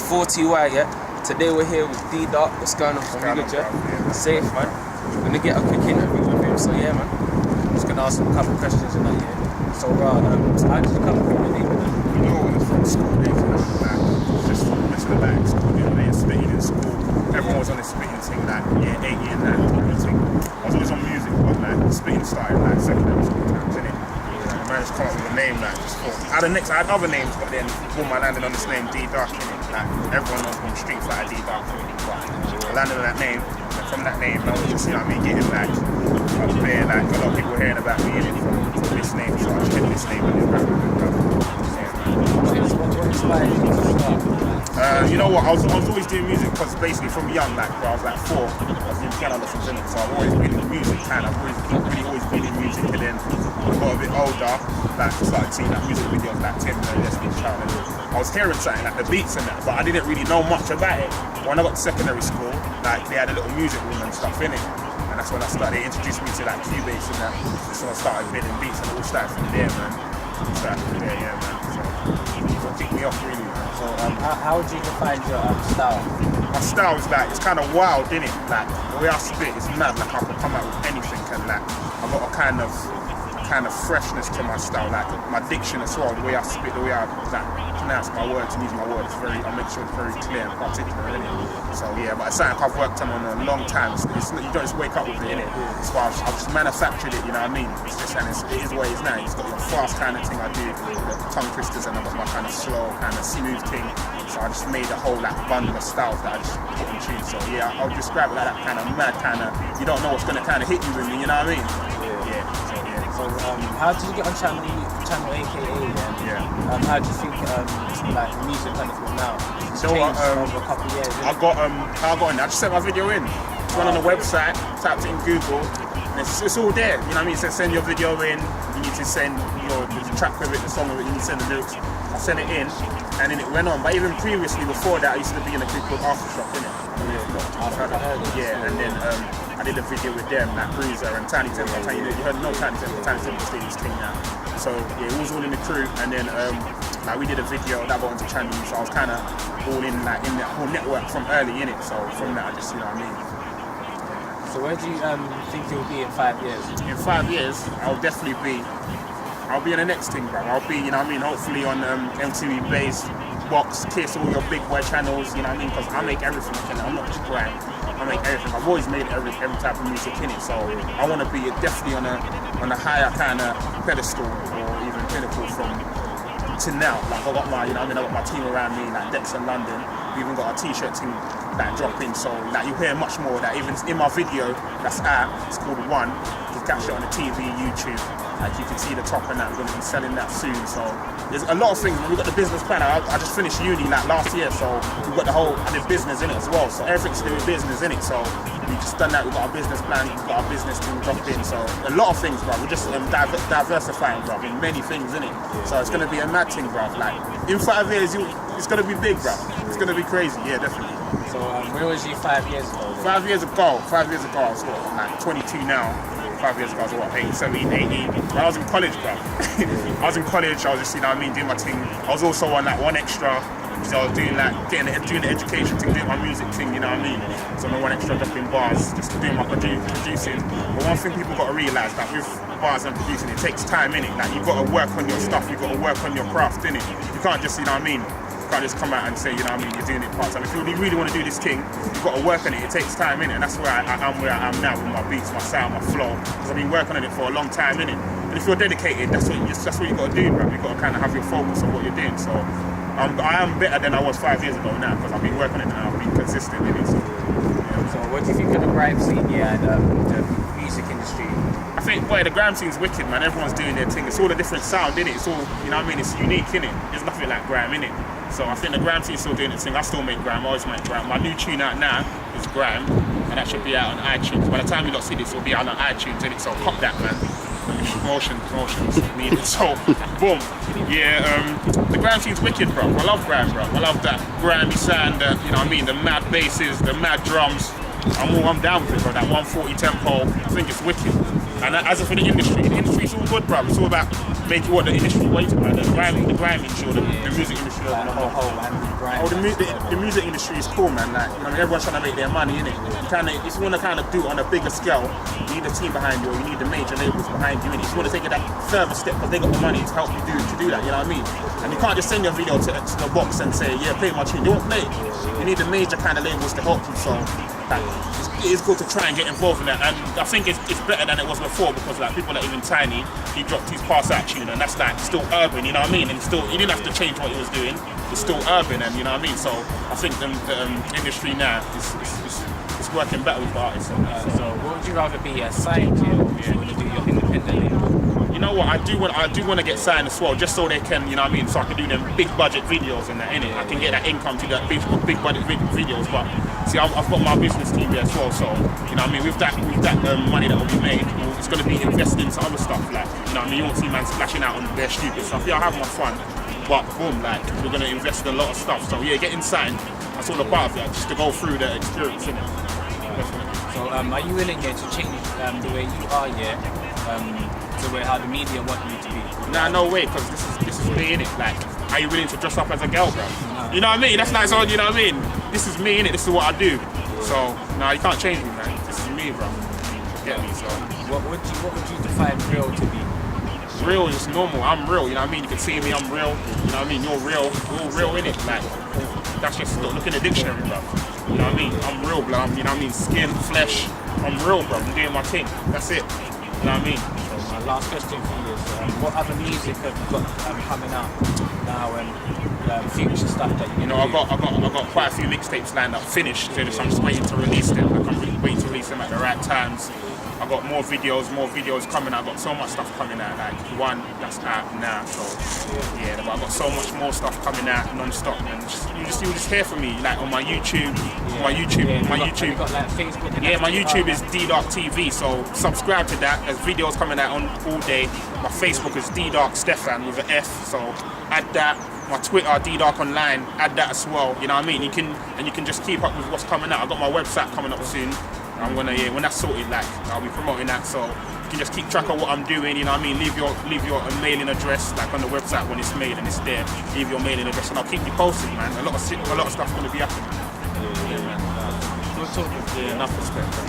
4TY, yeah? Today we're here with D.Dark. What's going on? Really good, yeah? Safe, man. We're gonna get a quick interview with him, so yeah, man. Just gonna ask him a couple questions and that, yeah? So, how did you come up with the name of that? You know, it's from school days, like, just messing about in school, you know, they spitting in school. Everyone was on this spitting thing, like, year 8, year 9, everything. I was always on music, but like, spitting started like secondary school times, innit? I managed to come up with a name, like, just thought. I had other names, but then boom, I landed on this name, D.Dark, innit? Like, everyone knows from Street Fighter, D.Dark, but I landed on that name, and from that name, I was just, you know what I mean, getting like, up there, like, a lot of people were hearing about me, innit, from this name, so I just kept this name, and then rap. You know what, I was always doing music because basically from young, like when I was like 4, I was doing piano lessons in it, so I've always been in music kind of, always been in music, and then I got a bit older, like started seeing like music videos like Tim and Destiny's Child, and I was hearing something like the beats and that, but I didn't really know much about it. When I got to secondary school, like they had a little music room and stuff in it, and that's when I started, they introduced me to like Cubase and that, so I started building beats and it all started from there, man. Started from there, yeah, man. So it kicked me off really, man. So, how would you define your style? My style is like, it's kind of wild, innit? Like, the way I spit is mad, like I can come out with anything, and like, I've got a kind of freshness to my style, like my diction as well, the way I spit, the way I like, pronounce my words and use my words, I make sure it's very clear and particular, innit? So yeah, but it's something I've worked on a long time. You don't just wake up with it, innit? So I've just manufactured it, you know what I mean? It's just, and it is what it is now. It's got your fast kind of thing I do, the tongue twisters, and I've got my kind of slow, kind of smooth thing. So I just made a whole like bundle of styles that I just put in tune. So yeah, I'll describe it like that kind of mad kind of, you don't know what's going to kind of hit you with me, you know what I mean? So how did you get on channel AKA then? Yeah. How do you think like music kind of now? It's So changed over a couple of years. I got in. I just sent my video in. Just went on the website, typed it in Google, and it's all there. You know what I mean? It says send your video in. You need to send the track with it, the song with it. You need to send the lyrics. I sent it in, and then it went on. But even previously, before that, I used to be in a group called Aftershock, innit? Yeah, and then I did a video with them, like Bruiser and Tiny Temple. You heard no Tiny Temple. Tiny Temple's doing his thing now. So yeah, it was all in the crew, and then like we did a video that got into channel, so I was kind of all in like in that whole network from early in it. So from that, I just, you know what I mean. So where do you think you'll be in 5 years? In 5 years, I'll definitely be. I'll be in the next thing, bro. I'll be, you know what I mean, hopefully on MTV Base, Box, Kiss, all your big boy channels, you know what I mean, because I make everything, I'm not just grime. I make everything. I've always made every type of music in it, so I want to be definitely on a higher kind of pedestal or even pinnacle from to now. Like I got my, you know what I mean, I got my team around me, like Dex in London. We even got a t-shirt team that dropping, so like you hear much more. That even in my video that's out, it's called One. You can catch it on the TV, YouTube. Like you can see the top and that, we're going to be selling that soon. So there's a lot of things. We've got the business plan. I just finished uni like last year, so we've got I did business in it as well. So everything's to do with business in it. So we just done that. We've got our business plan, we've got our business team dropped in. So a lot of things, bro. We're just diversifying, bro, in many things in it. So it's going to be a mad thing, bro. Like in 5 years, it's going to be big, bro. It's going to be crazy. Yeah, definitely. So where was you 5 years ago? 5 years ago, I was what, like 22 now. 5 years ago, I was what, 17, 18. When I was in college, bro. I was in college, I was just, you know what I mean, doing my thing. I was also on like One Extra, so I was doing like, doing the education thing, doing my music thing, you know what I mean? So I'm on One Extra, dropping bars, just doing my producing. But one thing people got to realise, that with bars and producing, it takes time, innit? Like you've got to work on your stuff, you've got to work on your craft, innit? You can't just, you know what I mean? You can't just come out and say, you know what I mean, you're doing it part-time. If you really want to do this thing, you've got to work on it. It takes time, innit? And that's where I am now with my beats, my sound, my flow. Because I've been working on it for a long time, innit? And if you're dedicated, that's what you got to do, bro. You've got to kind of have your focus on what you're doing. So I am better than I was 5 years ago now, because I've been working on it and I've been consistent in it. So, yeah. So what do you think of the grime scene, yeah, and the music industry? I think, boy, the grime scene's wicked, man. Everyone's doing their thing. It's all a different sound, innit? It's all, you know what I mean? It's unique, innit? There's nothing like grime, innit? So I think the grime scene's still doing its thing. I still make grime, I always make grime. My new tune out now is Grime, and that should be out on iTunes. By the time you lot see this, it'll be out on iTunes, innit? So cop that, man. Promotions needed. So, boom. Yeah, the grime scene's wicked, bro. I love grime, bro. I love that grimy sound, you know what I mean? The mad basses, the mad drums. I'm down with it, bro. That 140 tempo, I think it's wicked. And as for the industry industry's all good, bro. It's all about making what the industry waits about the grime industry, or the music industry as a whole. Oh, the music industry is cool, man. Like, I mean, everyone's trying to make their money, innit? If you want to kind of do it on a bigger scale, you need a team behind you, or you need the major labels behind you, and if you want to take it that further step, because they got the money to help you do that, you know what I mean? And you can't just send your video to the box and say, yeah, play my tune. They won't play it. You need the major kind of labels to help you, so like, it is good to try and get involved in that, and I think it's better than it was before, because like people like even Tiny, he dropped his Pass Out tune, and that's like still urban, you know what I mean? And still, he didn't have to change what he was doing. It's still urban, and you know what I mean. So I think the industry now is working better with artists. So what would you rather be, a signed deal, or you want to do your independently? You know what? I do want to get signed as well, just so they can, you know what I mean. So I can do them big budget videos and that, innit? I can get that income to that big budget videos. But see, I've got my business team here as well. So you know what I mean. With that money that will be made, it's going to be invested into other stuff. Like, you know what I mean. You won't see man splashing out on their stupid stuff. Yeah, I have my fun, but boom, like we're going to invest in a lot of stuff. So yeah, getting signed, that's all a part of that, just to go through the experience, innit? So are you willing to change the way you are, to where how the media want you to be? Nah, no way, because this is me, innit? Like, are you willing to dress up as a girl, bro? No. You know what I mean? That's like, so, you know what I mean? This is me, innit? This is what I do. So, nah, you can't change me, man. This is me, bro. Get me, so. What would you define real to be? Real is just normal. I'm real, you know what I mean? You can see me, I'm real. You know what I mean? You're real. We're all real, innit? Like, that's just, look in the dictionary, bro. You know what I mean? I'm real, bro. You know what I mean? Skin, flesh. I'm real, bro. I'm doing my thing. That's it. You know what I mean? My last question for you is, what other music have you got coming out now, and future stuff that you know? I've got quite a few mixtapes lined up, finished. So I'm just waiting to release them. Like, I'm really waiting to release them at the right times. I've got more videos coming out. I've got so much stuff coming out. Like one that's out now. So yeah, but I've got so much more stuff coming out non-stop. And you just hear from me, like on my YouTube. My YouTube. You got like Facebook. Yeah, my YouTube is D.Dark TV, so subscribe to that. There's videos coming out on all day. My Facebook is D.Dark Stefan with an F, so add that. My Twitter, D.Dark Online, add that as well. You know what I mean? You can just keep up with what's coming out. I've got my website coming up soon. I'm gonna, when that's sorted, like I'll be promoting that, so you can just keep track of what I'm doing. You know what I mean? Leave your mailing address, like on the website when it's made and it's there. Leave your mailing address, and I'll keep you posted, man. A lot of stuff's gonna be happening. Yeah, man. Good talking. Yeah, enough respect, man.